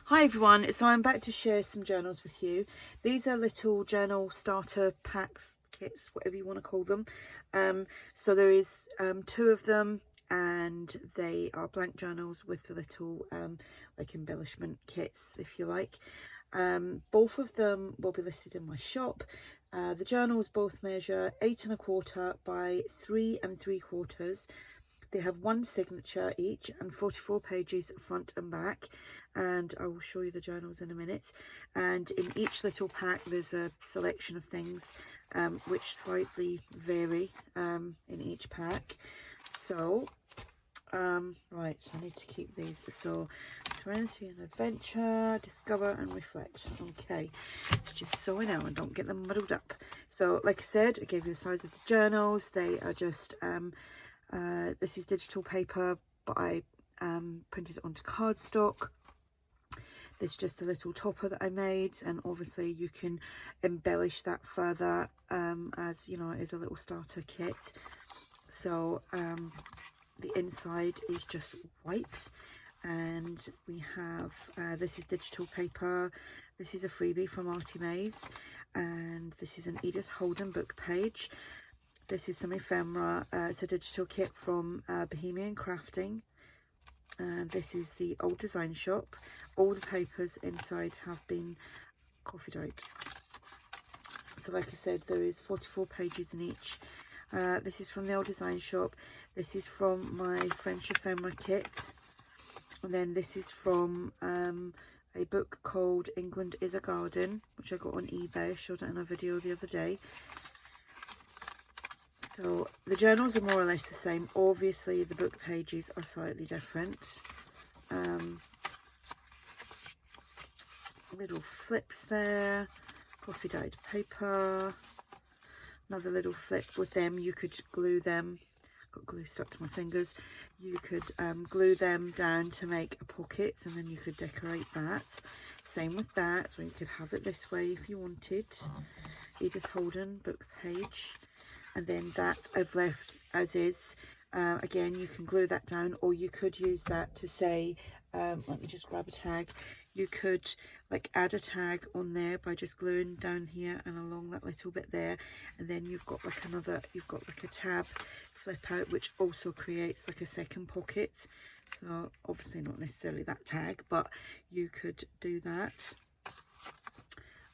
Hi everyone, so I'm back to share some journals with you. These are little journal starter packs, kits, whatever you want to call them. So there is 2 of them, and they are blank journals with the little like embellishment kits, if you like. Both of them will be listed in my shop. The journals both measure 8 1/4 by 3 3/4. They have 1 signature each and 44 pages front and back, and I will show you the journals in a minute. And in each little pack there's a selection of things which slightly vary in each pack. So right, so I need to keep these. So Serenity and Adventure, Discover and Reflect. Okay, it's just so I know and don't get them muddled up. So like I said, I gave you the size of the journals. They are just this is digital paper, but I printed it onto cardstock. There's just a little topper that I made, and obviously you can embellish that further as you know, it is a little starter kit. So the inside is just white, and we have this is digital paper. This is a freebie from ARTYmaze, and this is an Edith Holden book page. This is some ephemera. It's a digital kit from Bohemian Crafting. This is the Old Design Shop. All the papers inside have been coffee dyed. So like I said, there is 44 pages in each. This is from the Old Design Shop. This is from my French ephemera kit. And then this is from a book called England is a Garden, which I got on eBay. I showed it in a video the other day. So the journals are more or less the same. Obviously the book pages are slightly different. Little flips there, coffee dyed paper, another little flip with them. You could glue them, got glue stuck to my fingers. You could glue them down to make a pocket, and then you could decorate that. Same with that, or you could have it this way if you wanted. Edith Holden book page. And then that I've left as is. Again, you can glue that down, or you could use that to say, let me just grab a tag. You could like add a tag on there by just gluing down here and along that little bit there, and then you've got like a tab flip out, which also creates like a second pocket. So obviously not necessarily that tag, but you could do that.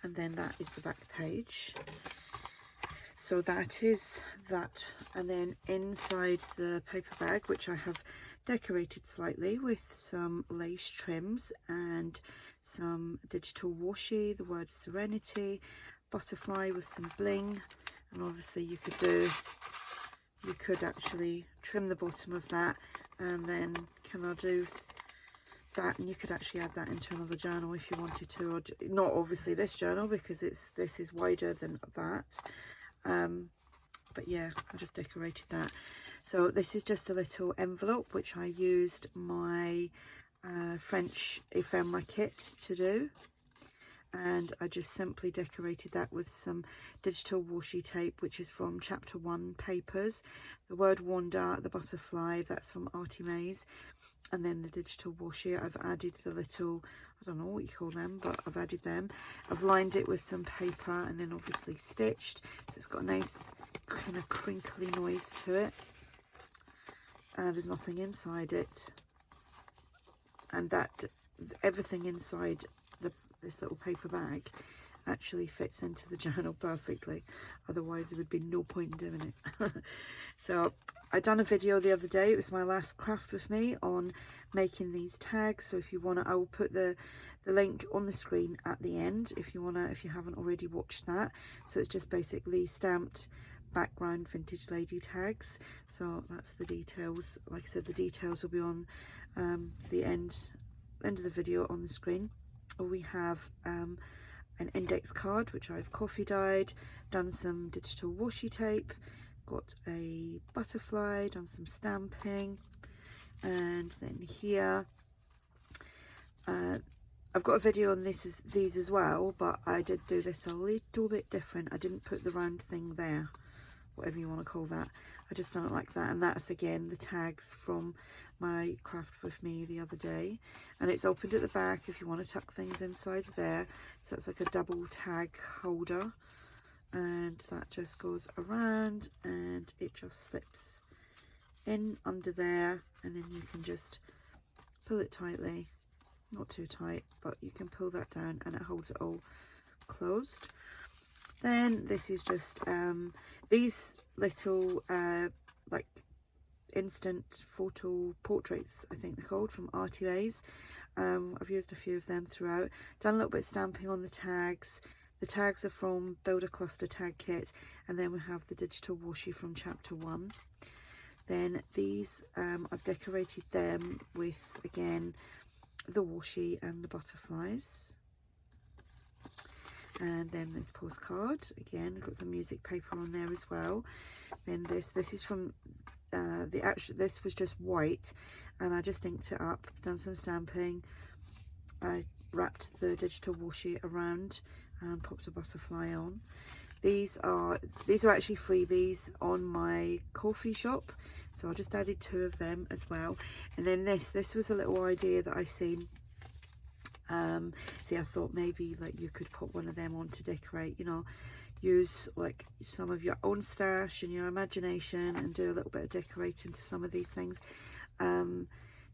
And then that is the back page. So that is that, and then inside the paper bag, which I have decorated slightly with some lace trims and some digital washi, the word Serenity, butterfly with some bling, and obviously you could actually trim the bottom of that, and then can I do that, and you could actually add that into another journal if you wanted to, or not obviously this journal because this is wider than that. But yeah, I just decorated that. So this is just a little envelope which I used my French ephemera kit to do, and I just simply decorated that with some digital washi tape, which is from chapter 1 papers. The word Wanda, the butterfly, that's from ARTYmaze. And then the digital washi, I've added the little, I don't know what you call them, but I've added them. I've lined it with some paper and then obviously stitched, so it's got a nice kind of crinkly noise to it. There's nothing inside it, and that everything inside this little paper bag actually fits into the journal perfectly, otherwise there would be no point in doing it. So I done a video the other day, it was my last craft with me, on making these tags. So if you want to, I will put the link on the screen at the end if you haven't already watched that. So it's just basically stamped background vintage lady tags. So that's the details. Like I said, the details will be on the end of the video on the screen. We have an index card which I've coffee dyed, done some digital washi tape, got a butterfly, done some stamping, and then here I've got a video on these as well, but I did do this a little bit different. I didn't put the round thing there. whatever you want to call that. I just done it like that, and that's again the tags from my craft with me the other day, and it's opened at the back if you want to tuck things inside there. So it's like a double tag holder, and that just goes around and it just slips in under there, and then you can just pull it tightly, not too tight, but you can pull that down and it holds it all closed. Then this is just these little like instant photo portraits, I think they're called, from ARTYmaze. I've used a few of them throughout. Done a little bit of stamping on the tags. The tags are from Build a Cluster Tag Kit, and then we have the digital washi from chapter 1. Then these, I've decorated them with, again, the washi and the butterflies. And then this postcard, again, got some music paper on there as well. Then this is from this was just white, and I just inked it up, done some stamping. I wrapped the digital washi around and popped a butterfly on. These are actually freebies on my coffee shop, so I just added 2 of them as well. And then this was a little idea that I seen. See, I thought maybe like you could put one of them on to decorate, you know, use like some of your own stash and your imagination and do a little bit of decorating to some of these things.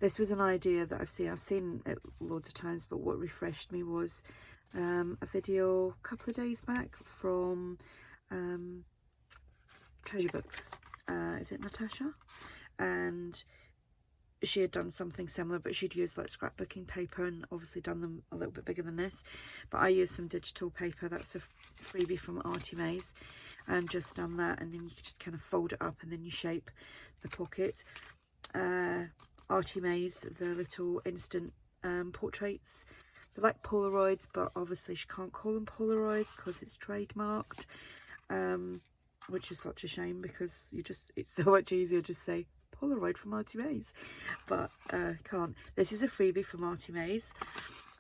This was an idea that I've seen it loads of times, but what refreshed me was a video a couple of days back from Treasure Books. Is it Natasha? And she had done something similar, but she'd used like scrapbooking paper and obviously done them a little bit bigger than this. But I used some digital paper, that's a freebie from ARTYmaze, and just done that, and then you just kind of fold it up and then you shape the pocket. ARTYmaze, the little instant portraits, they're like Polaroids, but obviously she can't call them Polaroids because it's trademarked, which is such a shame, because it's so much easier to say Polaroid from ARTYmaze, but can't. This is a freebie from ARTYmaze.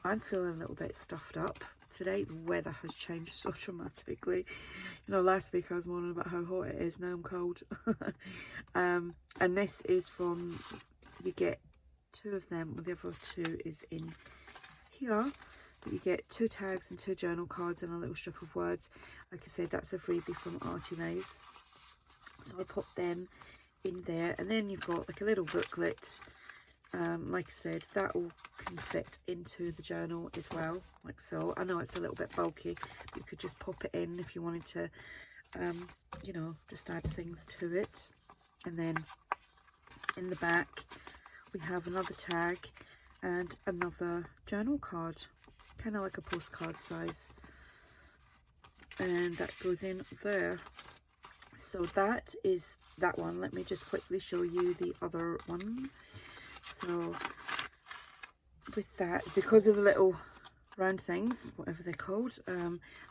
I'm feeling a little bit stuffed up today. The weather has changed so dramatically. You know, last week I was moaning about how hot it is, now I'm cold. And this is from, you get 2 of them, the other 2 is in here. But you get 2 tags and 2 journal cards and a little strip of words. Like I said, that's a freebie from ARTYmaze, so I put them in there. And then you've got like a little booklet, like I said, that all can fit into the journal as well, like so. I know it's a little bit bulky, but you could just pop it in if you wanted to, you know, just add things to it. And then in the back we have another tag and another journal card, kind of like a postcard size, and that goes in there. So that is that one. Let me just quickly show you the other one. So with that, because of the little round things, whatever they're called,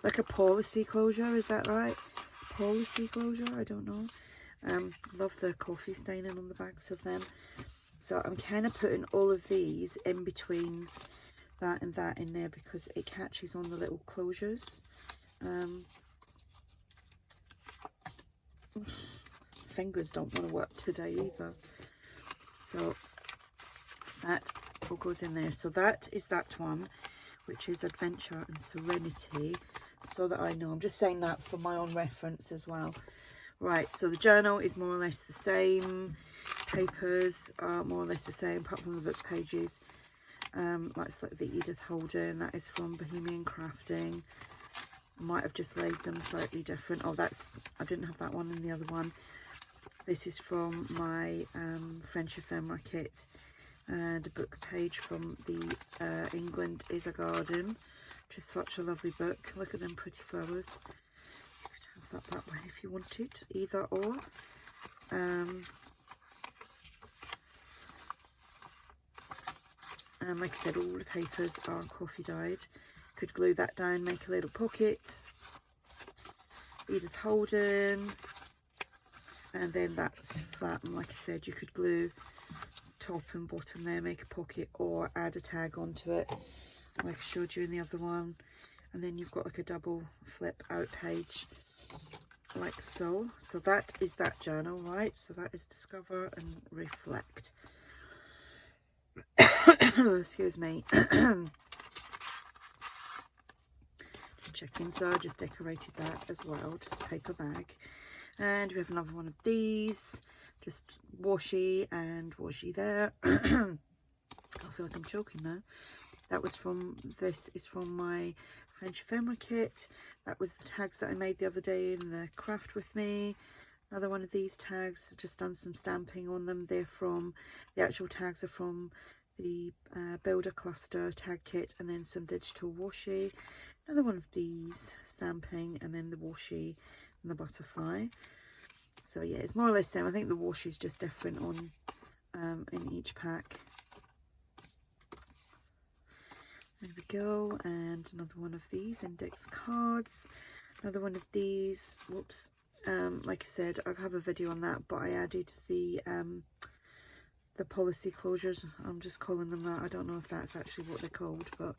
like a policy closure, is that right? Policy closure, I don't know. Love the coffee staining on the backs of them. So I'm kind of putting all of these in between that and that in there because it catches on the little closures. Fingers don't want to work today either. So that all goes in there. So that is that one, which is Adventure and Serenity, so that I know. I'm just saying that for my own reference as well. Right, so the journal is more or less the same. Papers are more or less the same, apart from the book pages. That's like the Edith Holden. That is from Bohemian Crafting. Might have just laid them slightly different. Oh, that's, I didn't have that one in the other one. This is from my French ephemera kit, and a book page from the England is a Garden, which is such a lovely book. Look at them pretty flowers. You could have that way if you wanted, either or. And like I said, all the papers are coffee dyed. Could glue that down, make a little pocket. Edith Holden. And then that's flat, and like I said, you could glue top and bottom there, make a pocket, or add a tag onto it, like I showed you in the other one. And then you've got like a double flip out page. like so. So that is that journal, right? So that is Discover and Reflect. Excuse me. Just checking. So I just decorated that as well, just a paper bag. And we have another one of these, just washi and washi there. I feel like I'm choking now. That was from, this is from my French ephemera kit. That was the tags that I made the other day in the craft with me. Another one of these tags, just done some stamping on them. They're from, the actual tags are from the Builder Cluster tag kit, and then some digital washi. Another one of these, stamping, and then the washi and the butterfly. So yeah, it's more or less the same. I think the washi is just different on in each pack. There we go, and another one of these index cards. Another one of these. Whoops. Like I said, I have a video on that, but I added the policy closures. I'm just calling them that. I don't know if that's actually what they're called, but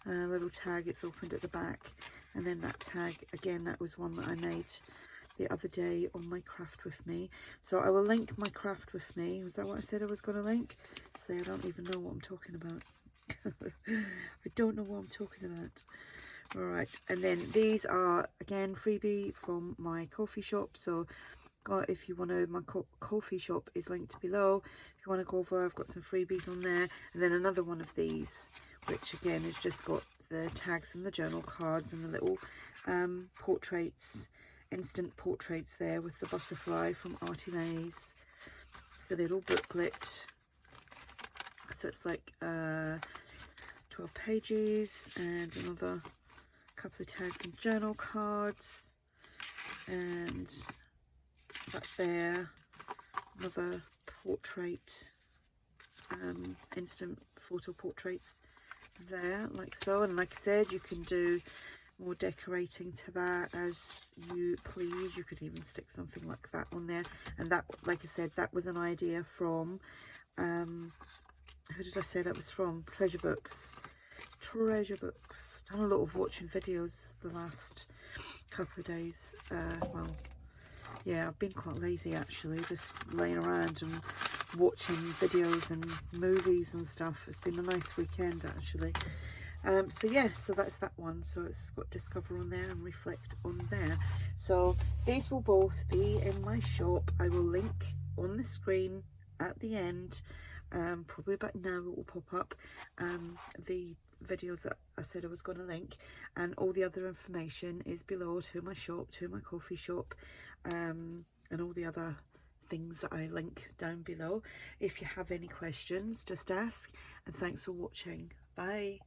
a little tag. It's opened at the back, and then that tag again. That was one that I made the other day on my craft with me. So I will link my craft with me. Was that what I said I was going to link? See, I don't even know what I'm talking about. I don't know what I'm talking about. All right, and then these are again freebie from my coffee shop. So if you want to, my coffee shop is linked below. If you want to go over, I've got some freebies on there. And then another one of these, which again has just got the tags and the journal cards and the little portraits, instant portraits there with the butterfly from ARTYmaze, the little booklet. So it's like 12 pages, and another couple of tags and journal cards, and that there, another portrait, instant photo portraits there, like so. And like I said, you can do more decorating to that as you please. You could even stick something like that on there. And that, like I said, that was an idea from who did I say that was from? Treasure Books. Done a lot of watching videos the last couple of days. Well, yeah, I've been quite lazy actually, just laying around and watching videos and movies and stuff. It's been a nice weekend actually. So yeah, so that's that one. So it's got Discover on there and Reflect on there. So these will both be in my shop. I will link on the screen at the end. Probably about now it will pop up the videos that I said I was going to link, and all the other information is below, to my shop, to my coffee shop, and all the other things that I link down below. If you have any questions, just ask, and thanks for watching. Bye.